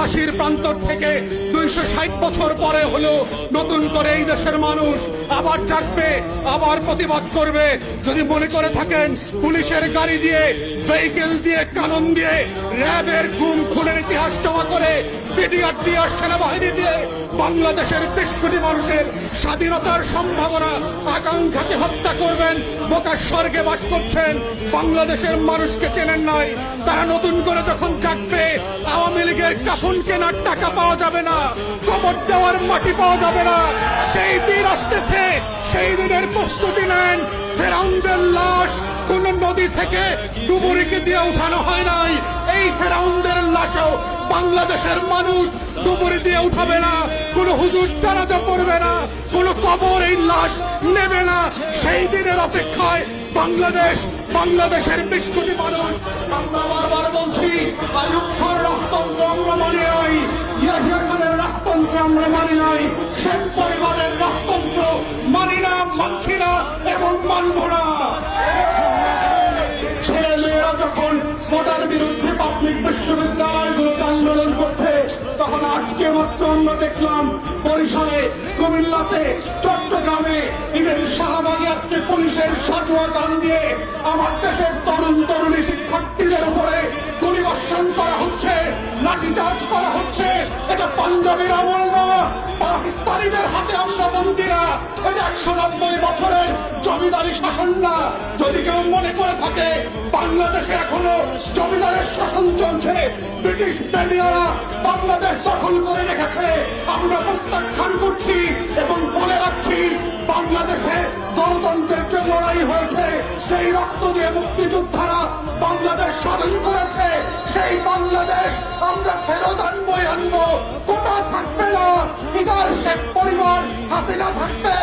ফাঁসির প্রান্তর থেকে 260 বছর পরে হলো নতুন করে এই দেশের মানুষ আবার জাগবে, আবার প্রতিবাদ করবে। যদি মনে করে থাকেন পুলিশের গাড়ি দিয়ে, ভেহিকেল দিয়ে, কানন দিয়ে, র্যাবের গুম খুনের ইতিহাস জমা করে, বিডিআর দিয়ে, সেনাবাহিনী দিয়ে বাংলাদেশের 20 কোটি মানুষের স্বাধীনতার সম্ভাবনা আকাঙ্ক্ষাকে হত্যা করবেন, বোকার স্বর্গে বাস করছেন, বাংলাদেশের মানুষকে চেনেন নাই। তারা নতুন করে যখন জাগবে, আওয়ামী লীগের কাফন কেনার টাকা পাওয়া যাবে না, কবর দেওয়ার মাটি পাওয়া যাবে না। সেই দিন আসতেছে, সেই দিনের প্রস্তুতি নেন। ফেরাউনদের লাশ কোন নদী থেকে ডুবুরিকে দিয়ে উঠানো হয় নাই। এই ফেরাউনদের লাশও বাংলাদেশের মানুষ ডুবুরি দিয়ে উঠাবে না, কোন হুজুর জানাজা পড়বে না, কোন কবর এই লাশ নেবে না। সেই দিনের অপেক্ষায় বাংলাদেশের 20 কোটি মানুষ। আমরা বারবার বলছি, আইয়ুব খানের রাজতন্ত্র আমরা মানি নাই, ইয়াহিয়া খানের রাজতন্ত্র আমরা মানি নাই, শেখ পরিবারের রাজতন্ত্র মানি না, মানছি না এবং মানব না। ছেলে মেয়েরা যখন কোটার বিরুদ্ধে পাবলিক বিশ্ববিদ্যালয়গুলোতে আন্দোলন করছে, তখন আজকে মাত্র আমরা দেখলাম বরিশালে, কুমিল্লাতে, চট্টগ্রামে, ইভেন শাহবাগে আজকে পুলিশের সাজোয়া গান দিয়ে আমার দেশের তরুণ তরুণী শিক্ষার্থীদের উপরে গুলিবর্ষণ করা হচ্ছে, লাঠিচার্জ করা হচ্ছে। এটা পাঞ্জাবের আমল না, পাকিস্তানিদের হাতে আমরা বন্দী না, এটা 190 বছরের জমিদারি শাসন না। যদি কেউ মনে করে থাকে বাংলাদেশে এখনো জমিদারের শাসন চলছে, ব্রিটিশ বেনিয়ারা বাংলাদেশ দখল করে রেখেছে, আমরা প্রত্যাখ্যান করছি এবং বলে রাখছি, বাংলাদেশে গণতন্ত্রের যে লড়াই হয়েছে, সেই রক্ত দিয়ে মুক্তিযোদ্ধারা বাংলাদেশ স্বাধীন করেছে, সেই বাংলাদেশ আমরা ফেরত আনবো। কোটা থাকবে না, ইদার শেখ পরিবার, হাসিনা থাকবে,